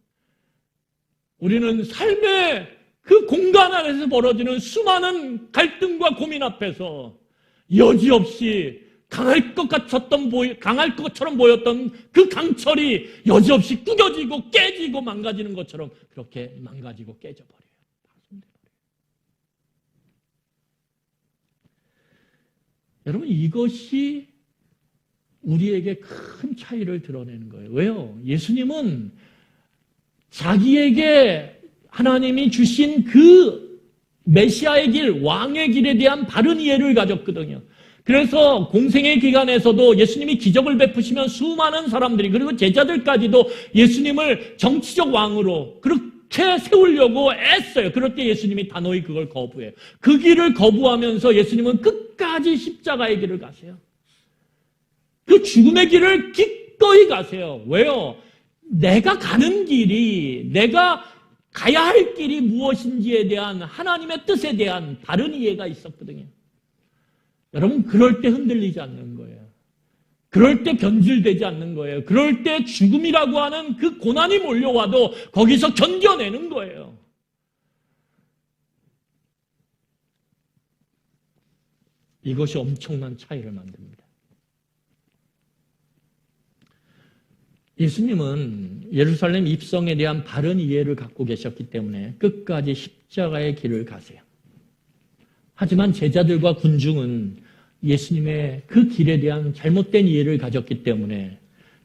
우리는 삶의 그 공간 안에서 벌어지는 수많은 갈등과 고민 앞에서 여지없이 강할 것처럼 보였던 그 강철이 여지없이 꾸겨지고 깨지고 망가지는 것처럼 그렇게 망가지고 깨져버려요. 여러분, 이것이 우리에게 큰 차이를 드러내는 거예요. 왜요? 예수님은 자기에게 하나님이 주신 그 메시아의 길, 왕의 길에 대한 바른 이해를 가졌거든요. 그래서 공생의 기간에서도 예수님이 기적을 베푸시면 수많은 사람들이 그리고 제자들까지도 예수님을 정치적 왕으로 그렇게 세우려고 애써요. 그럴 때 예수님이 단호히 그걸 거부해요. 그 길을 거부하면서 예수님은 끝까지 십자가의 길을 가세요. 그 죽음의 길을 기꺼이 가세요. 왜요? 내가 가는 길이, 내가 가야 할 길이 무엇인지에 대한 하나님의 뜻에 대한 바른 이해가 있었거든요. 여러분, 그럴 때 흔들리지 않는 거예요. 그럴 때 변질되지 않는 거예요. 그럴 때 죽음이라고 하는 그 고난이 몰려와도 거기서 견뎌내는 거예요. 이것이 엄청난 차이를 만듭니다. 예수님은 예루살렘 입성에 대한 바른 이해를 갖고 계셨기 때문에 끝까지 십자가의 길을 가세요. 하지만 제자들과 군중은 예수님의 그 길에 대한 잘못된 이해를 가졌기 때문에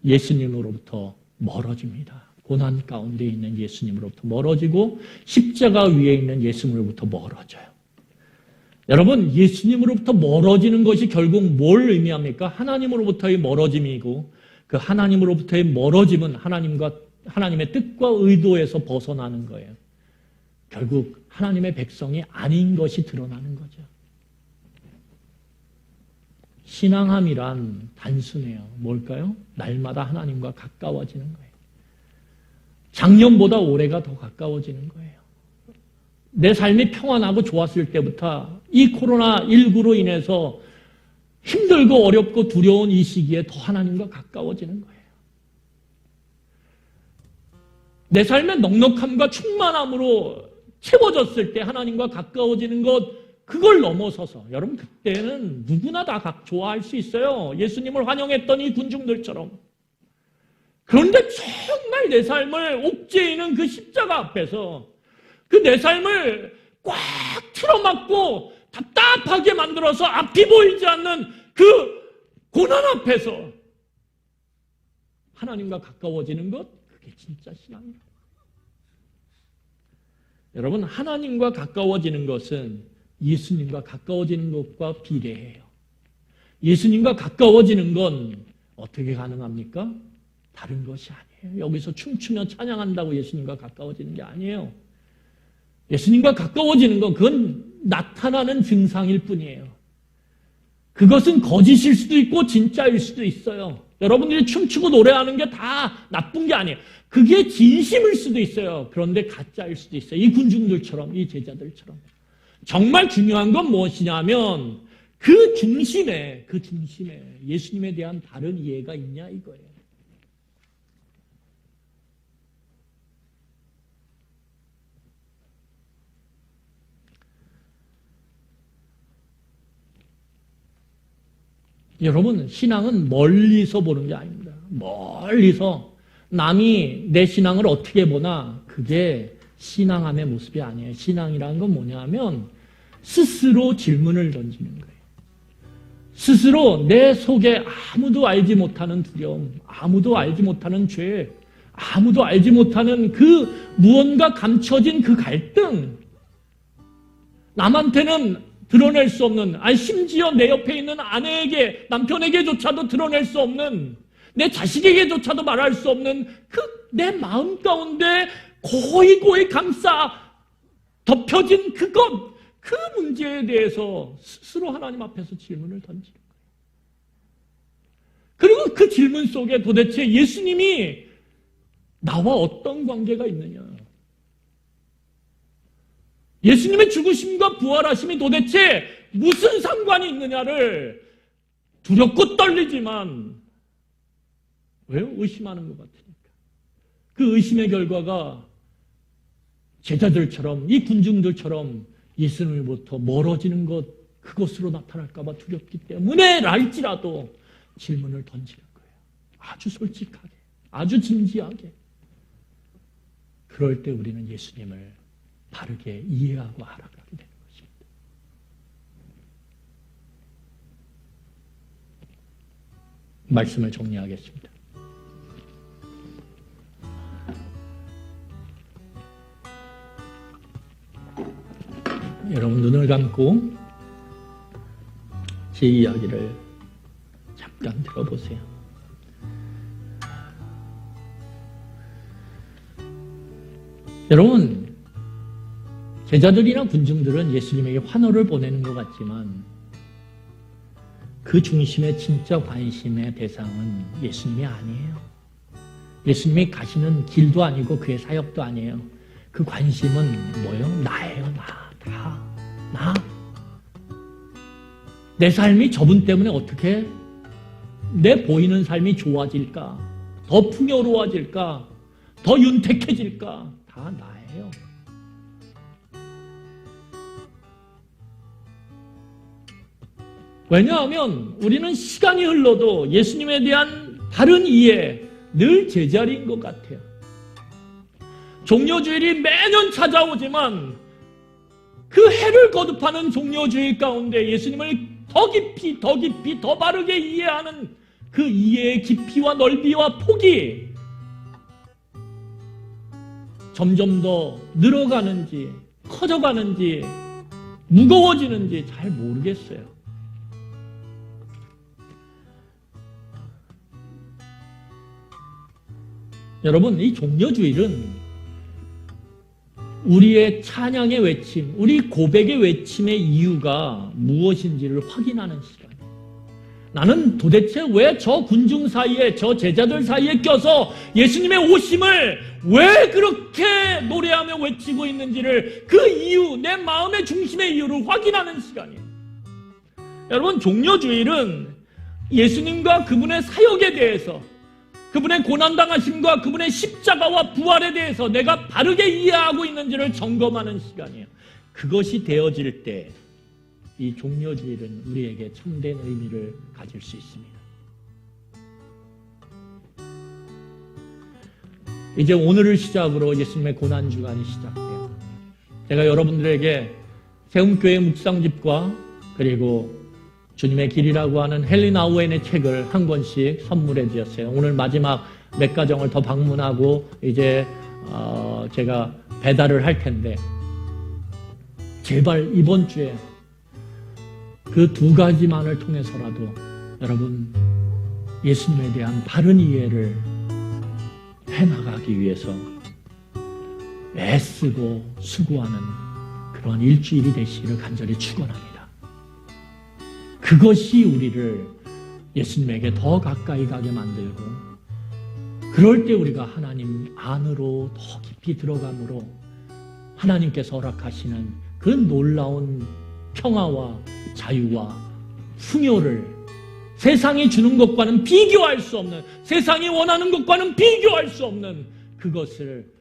예수님으로부터 멀어집니다. 고난 가운데 있는 예수님으로부터 멀어지고 십자가 위에 있는 예수님으로부터 멀어져요. 여러분, 예수님으로부터 멀어지는 것이 결국 뭘 의미합니까? 하나님으로부터의 멀어짐이고 그 하나님으로부터의 멀어짐은 하나님의 뜻과 의도에서 벗어나는 거예요. 결국 하나님의 백성이 아닌 것이 드러나는 거죠. 신앙함이란 단순해요. 뭘까요? 날마다 하나님과 가까워지는 거예요. 작년보다 올해가 더 가까워지는 거예요. 내 삶이 평안하고 좋았을 때부터 이 코로나19로 인해서 힘들고 어렵고 두려운 이 시기에 더 하나님과 가까워지는 거예요. 내 삶의 넉넉함과 충만함으로 채워졌을 때 하나님과 가까워지는 것, 그걸 넘어서서 여러분 그때는 누구나 다 좋아할 수 있어요. 예수님을 환영했던 이 군중들처럼. 그런데 정말 내 삶을 옥죄이는 그 십자가 앞에서 그 내 삶을 꽉 틀어막고 답답하게 만들어서 앞이 보이지 않는 그 고난 앞에서 하나님과 가까워지는 것, 그게 진짜 신앙입니다. 여러분, 하나님과 가까워지는 것은 예수님과 가까워지는 것과 비례해요. 예수님과 가까워지는 건 어떻게 가능합니까? 다른 것이 아니에요. 여기서 춤추며 찬양한다고 예수님과 가까워지는 게 아니에요. 예수님과 가까워지는 건 그건 나타나는 증상일 뿐이에요. 그것은 거짓일 수도 있고 진짜일 수도 있어요. 여러분들이 춤추고 노래하는 게 다 나쁜 게 아니에요. 그게 진심일 수도 있어요. 그런데 가짜일 수도 있어요. 이 군중들처럼, 이 제자들처럼. 정말 중요한 건 무엇이냐면 그 중심에 예수님에 대한 다른 이해가 있냐 이거예요. 여러분, 신앙은 멀리서 보는 게 아닙니다. 멀리서 남이 내 신앙을 어떻게 보나 그게 신앙함의 모습이 아니에요. 신앙이라는 건 뭐냐면 스스로 질문을 던지는 거예요. 스스로 내 속에 아무도 알지 못하는 두려움, 아무도 알지 못하는 죄, 아무도 알지 못하는 그 무언가 감춰진 그 갈등, 남한테는 드러낼 수 없는, 아니 심지어 내 옆에 있는 아내에게, 남편에게조차도 드러낼 수 없는, 내 자식에게조차도 말할 수 없는 그 내 마음 가운데 고이 감싸 덮여진 그것, 그 문제에 대해서 스스로 하나님 앞에서 질문을 던지는 거예요. 그리고 그 질문 속에 도대체 예수님이 나와 어떤 관계가 있느냐, 예수님의 죽으심과 부활하심이 도대체 무슨 상관이 있느냐를 두렵고 떨리지만 왜요? 의심하는 것 같으니까. 그 의심의 결과가 제자들처럼, 이 군중들처럼 예수님으로부터 멀어지는 것, 그것으로 나타날까 봐 두렵기 때문에 랄지라도 질문을 던지는 거예요. 아주 솔직하게, 아주 진지하게. 그럴 때 우리는 예수님을 바르게 이해하고 알아가게 되는 것입니다. 말씀을 정리하겠습니다. 여러분 눈을 감고 제 이야기를 잠깐 들어보세요. 여러분, 제자들이나 군중들은 예수님에게 환호를 보내는 것 같지만 그 중심의 진짜 관심의 대상은 예수님이 아니에요. 예수님이 가시는 길도 아니고 그의 사역도 아니에요. 그 관심은 뭐예요? 나예요. 나. 내 삶이 저분 때문에 어떻게 내 보이는 삶이 좋아질까? 더 풍요로워질까? 더 윤택해질까? 다 나예요. 왜냐하면 우리는 시간이 흘러도 예수님에 대한 바른 이해 늘 제자리인 것 같아요. 종려주일이 매년 찾아오지만 그 해를 거듭하는 종려주일 가운데 예수님을 더 깊이, 더 바르게 이해하는 그 이해의 깊이와 넓이와 폭이 점점 더 늘어가는지 커져가는지 무거워지는지 잘 모르겠어요. 여러분, 이 종려주일은 우리의 찬양의 외침, 우리 고백의 외침의 이유가 무엇인지를 확인하는 시간이에요. 나는 도대체 왜 저 군중 사이에, 저 제자들 사이에 껴서 예수님의 오심을 왜 그렇게 노래하며 외치고 있는지를, 그 이유, 내 마음의 중심의 이유를 확인하는 시간이에요. 여러분, 종려주일은 예수님과 그분의 사역에 대해서, 그분의 고난당하심과 그분의 십자가와 부활에 대해서 내가 바르게 이해하고 있는지를 점검하는 시간이에요. 그것이 되어질 때 이 종려주일은 우리에게 참된 의미를 가질 수 있습니다. 이제 오늘을 시작으로 예수님의 고난주간이 시작돼요. 제가 여러분들에게 세움교회 묵상집과 그리고 주님의 길이라고 하는 헨리 나우엔의 책을 한 권씩 선물해 주었어요. 오늘 마지막 몇 가정을 더 방문하고 이제 제가 배달을 할 텐데 제발 이번 주에 그 두 가지만을 통해서라도 여러분 예수님에 대한 바른 이해를 해나가기 위해서 애쓰고 수고하는 그런 일주일이 되시기를 간절히 축원합니다. 그것이 우리를 예수님에게 더 가까이 가게 만들고 그럴 때 우리가 하나님 안으로 더 깊이 들어감으로 하나님께서 허락하시는 그 놀라운 평화와 자유와 풍요를 세상이 주는 것과는 비교할 수 없는, 세상이 원하는 것과는 비교할 수 없는 그것을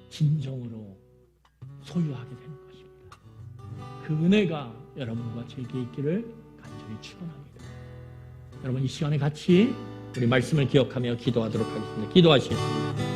진정으로 소유하게 되는 것입니다. 그 은혜가 여러분과 제게 있기를 간절히 축원합니다. 여러분 이 시간에 같이 우리 말씀을 기억하며 기도하도록 하겠습니다. 기도하시겠습니다.